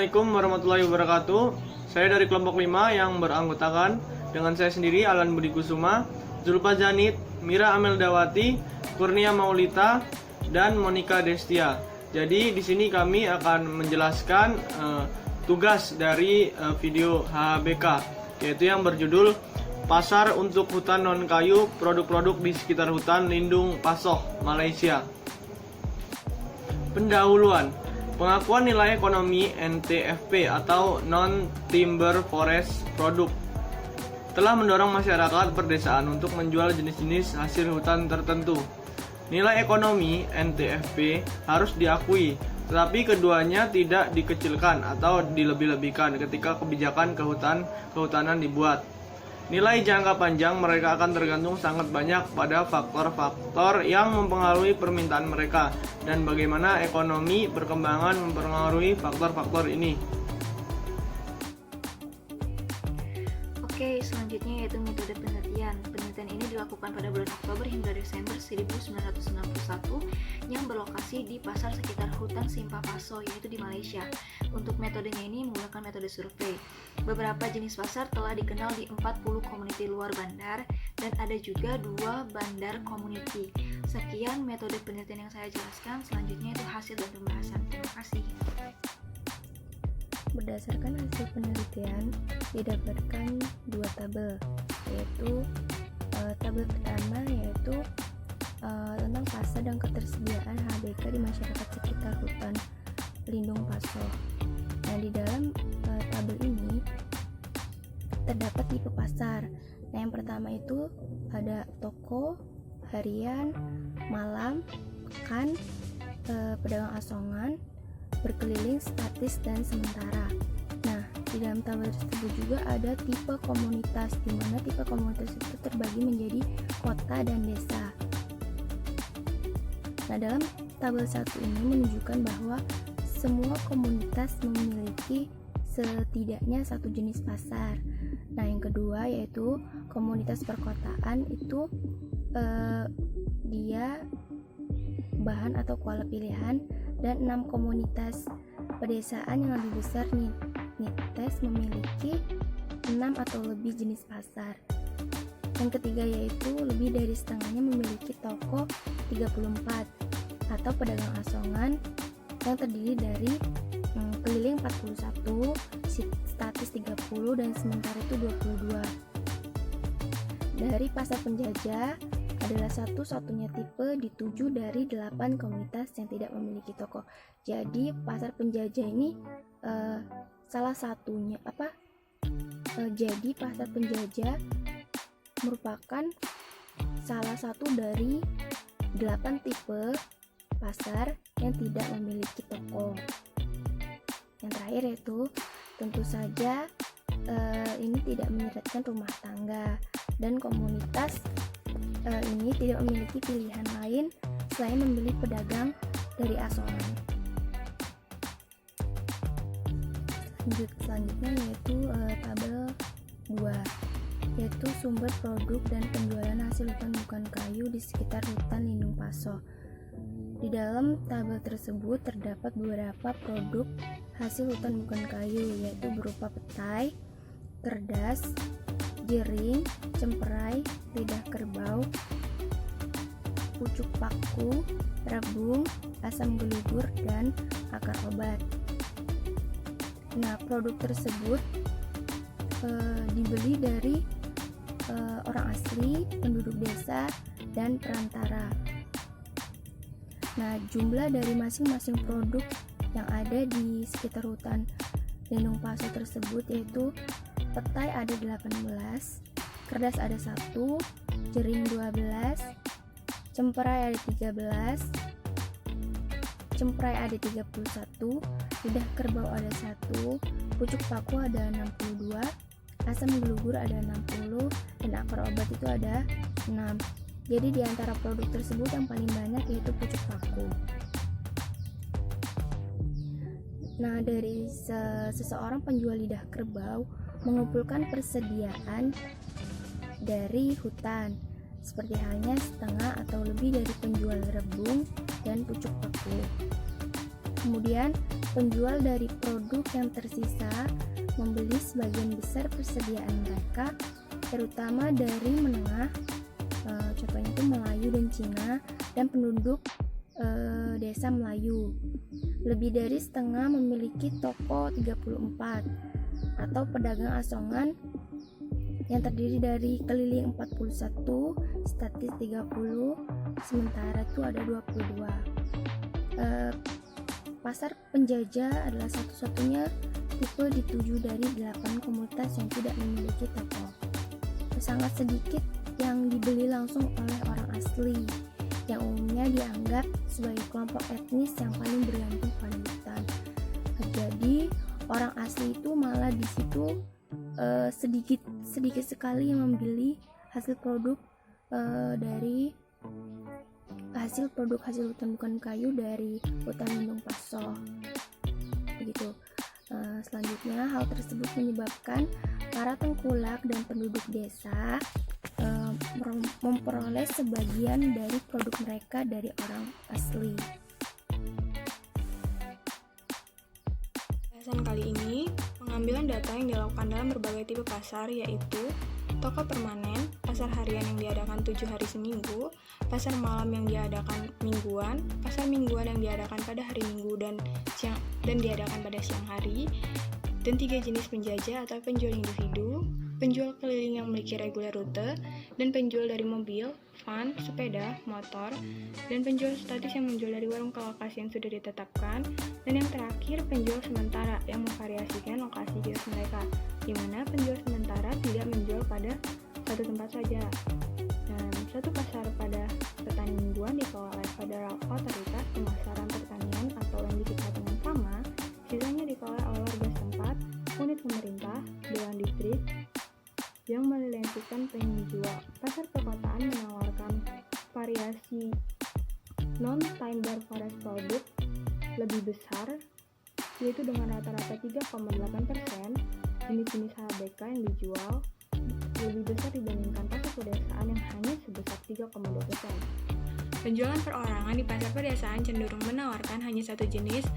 Assalamualaikum warahmatullahi wabarakatuh. Saya dari kelompok 5 yang beranggotakan dengan saya sendiri Alan Budi Kusuma, Zulfa Janit, Mira Ameldawati, Kurnia Maulita, dan Monica Destia. Jadi di sini kami akan menjelaskan tugas dari video HHBK, yaitu yang berjudul Pasar untuk Hutan Non Kayu, Produk-produk di sekitar Hutan Lindung Pasoh, Malaysia. Pendahuluan. Pengakuan nilai ekonomi NTFP atau Non-Timber Forest Product telah mendorong masyarakat perdesaan untuk menjual jenis-jenis hasil hutan tertentu. Nilai ekonomi NTFP harus diakui, tetapi keduanya tidak dikecilkan atau dilebih-lebihkan ketika kebijakan kehutanan dibuat. Nilai jangka panjang mereka akan tergantung sangat banyak pada faktor-faktor yang mempengaruhi permintaan mereka dan bagaimana ekonomi berkembangan mempengaruhi faktor-faktor ini. Oke, selanjutnya yaitu metode penelitian. Penelitian ini dilakukan pada bulan Oktober hingga Desember 1991 yang berlokasi di pasar sekitar hutan Simpah Pasoh, yaitu di Malaysia. Untuk metodenya ini menggunakan metode survei. Beberapa jenis pasar telah dikenal di 40 komuniti luar bandar dan ada juga 2 bandar komuniti. Sekian metode penelitian yang saya jelaskan, selanjutnya itu hasil dan pembahasan. Terima kasih. Berdasarkan hasil penelitian didapatkan 2 tabel, yaitu tabel pertama yaitu tentang fase dan ketersediaan HBK di masyarakat sekitar hutan lindung Pasoh. Nah, di dalam tabel ini terdapat tipe pasar. Nah, yang pertama itu ada toko, harian, malam, pekan, pedagang asongan, berkeliling, statis, dan sementara. Nah, di dalam tabel tersebut juga ada tipe komunitas, di mana tipe komunitas itu terbagi menjadi kota dan desa. Nah, dalam tabel 1 ini menunjukkan bahwa semua komunitas memiliki setidaknya satu jenis pasar. Nah, yang kedua yaitu komunitas perkotaan itu dia bahan atau kuala pilihan, dan 6 komunitas pedesaan yang lebih besar NITES memiliki 6 atau lebih jenis pasar. Yang ketiga yaitu lebih dari setengahnya memiliki toko 34 atau pedagang asongan yang terdiri dari keliling 41, statis 30, dan sementara itu 22. Dari pasar penjajah adalah satu-satunya tipe di 7 dari 8 komunitas yang tidak memiliki toko. Jadi pasar penjajah ini salah satunya jadi pasar penjajah merupakan salah satu dari 8 tipe pasar yang tidak memiliki toko. Yang terakhir yaitu tentu saja ini tidak menyeratkan rumah tangga, dan komunitas ini tidak memiliki pilihan lain selain membeli pedagang dari asongan. Selanjutnya yaitu tabel 2, yaitu sumber produk dan penjualan hasil hutan bukan kayu di sekitar hutan lindung Pasoh. Di dalam tabel tersebut terdapat beberapa produk hasil hutan bukan kayu, yaitu berupa petai, kerdas, jering, cemperai, lidah kerbau, pucuk paku, rebung, asam gelugur, dan akar obat. Nah, produk tersebut dibeli dari orang asli, penduduk desa, dan perantara. Nah, jumlah dari masing-masing produk yang ada di sekitar hutan lindung Pasoh tersebut yaitu petai ada 18, kerdas ada 1, jering 12, cemperai ada 13, cemperai ada 31, lidah kerbau ada 1, pucuk paku ada 62, asam gelugur ada 60, dan akar obat itu ada 6. Jadi di antara produk tersebut yang paling banyak yaitu pucuk paku. Nah, dari seseorang penjual lidah kerbau mengumpulkan persediaan dari hutan, seperti halnya setengah atau lebih dari penjual rebung dan pucuk paku. Kemudian, penjual dari produk yang tersisa membeli sebagian besar persediaan mereka, terutama dari menengah, contohnya itu Melayu dan Cina, dan penduduk desa Melayu. Lebih dari setengah memiliki toko 34 atau pedagang asongan yang terdiri dari keliling 41, statis 30, sementara itu ada 22. Pasar penjajah adalah satu-satunya tipe dituju dari 8 komunitas yang tidak memiliki toko. Sangat sedikit yang dibeli langsung oleh orang asli, yang umumnya dianggap sebagai kelompok etnis yang paling bergantung pada hutan. Jadi orang asli itu malah di situ sedikit sekali yang membeli hasil produk hasil hutan bukan kayu dari hutan lindung Paso. Begitu. Selanjutnya, hal tersebut menyebabkan para tengkulak dan penduduk desa memperoleh sebagian dari produk mereka dari orang asli. Bahasan kali ini, pengambilan data yang dilakukan dalam berbagai tipe pasar, yaitu toko permanen, pasar harian yang diadakan 7 hari seminggu, pasar malam yang diadakan mingguan, pasar mingguan yang diadakan pada hari Minggu dan diadakan pada siang hari, dan 3 jenis penjajah atau penjual individu, penjual keliling yang memiliki reguler rute, dan penjual dari mobil, van, sepeda, motor, dan penjual statis yang menjual dari warung ke lokasi yang sudah ditetapkan, dan yang terakhir penjual sementara yang memvariasikan lokasi kios mereka, di mana penjual sementara tidak menjual pada satu tempat saja. Dan satu pasar pada petani mingguan dikelola oleh Federal Otoritas Pemasaran Pertanian atau yang disingkat dengan FAMA, sisanya dikelola oleh warga setempat, unit pemerintah, dewan distrik, yang melisensikan penjual. Pasar perkotaan menawarkan variasi non-timber forest produk lebih besar, yaitu dengan rata-rata 3,8%. Jenis-jenis HBK yang dijual lebih besar dibandingkan pasar pedesaan yang hanya sebesar 3,2%. Penjualan perorangan di pasar pedesaan cenderung menawarkan hanya satu jenis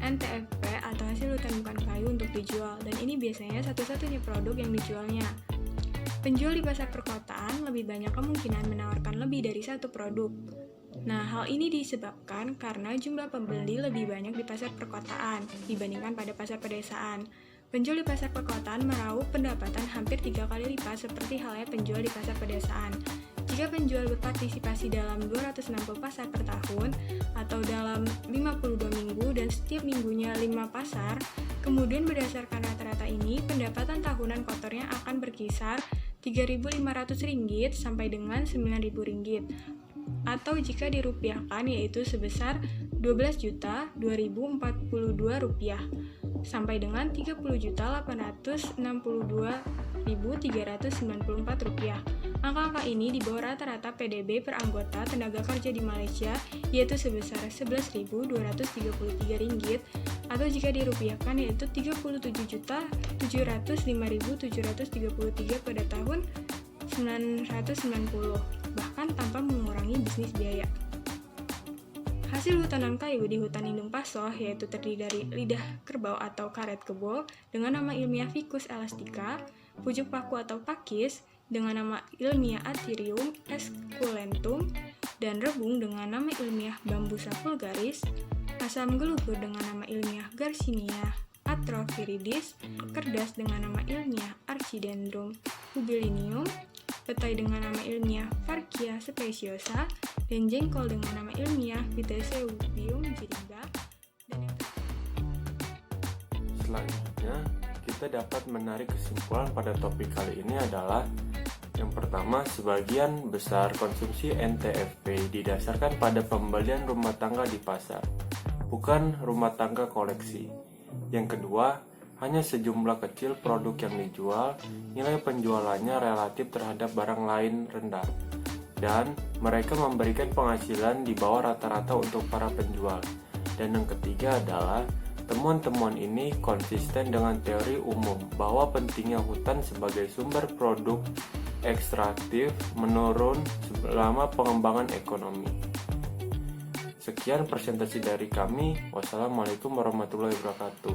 NTFP atau hasil hutan bukan kayu untuk dijual, dan ini biasanya satu-satunya produk yang dijualnya. Penjual di pasar perkotaan lebih banyak kemungkinan menawarkan lebih dari satu produk. Nah, hal ini disebabkan karena jumlah pembeli lebih banyak di pasar perkotaan dibandingkan pada pasar pedesaan. Penjual di pasar perkotaan meraup pendapatan hampir 3 kali lipat seperti halnya penjual di pasar pedesaan. Jika penjual berpartisipasi dalam 260 pasar per tahun atau dalam 52 minggu dan setiap minggunya 5 pasar, kemudian berdasarkan rata-rata ini, pendapatan tahunan kotornya akan berkisar Rp3.500 sampai dengan Rp9.000, atau jika dirupiahkan yaitu sebesar Rp12.242 sampai dengan Rp30.862.394. Angka-angka ini di bawah rata-rata PDB per anggota tenaga kerja di Malaysia, yaitu sebesar Rp11.233, atau jika dirupiahkan yaitu Rp37.705.733 pada tahun 1990, bahkan tanpa mengurangi bisnis biaya. Hasil hutanan kayu di hutan lindung Paso yaitu terdiri dari lidah kerbau atau karet kebo dengan nama ilmiah Ficus elastica, pucuk paku atau pakis dengan nama ilmiah Atherium esculentum, dan rebung dengan nama ilmiah Bambusa vulgaris, asam gelugur dengan nama ilmiah Garcinia atrophiridis, kerdas dengan nama ilmiah Archidendrum hubilinium, petai dengan nama ilmiah Farkia speciosa, dan jengkol dengan nama ilmiah Vitesevium jiringa. Selanjutnya, kita dapat menarik kesimpulan pada topik kali ini adalah yang pertama, sebagian besar konsumsi NTFP didasarkan pada pembelian rumah tangga di pasar, bukan rumah tangga koleksi. Yang kedua, hanya sejumlah kecil produk yang dijual, nilai penjualannya relatif terhadap barang lain rendah, dan mereka memberikan penghasilan di bawah rata-rata untuk para penjual. Dan yang ketiga adalah, temuan-temuan ini konsisten dengan teori umum bahwa pentingnya hutan sebagai sumber produk ekstraktif menurun selama pengembangan ekonomi. Sekian presentasi dari kami. Wassalamualaikum warahmatullahi wabarakatuh.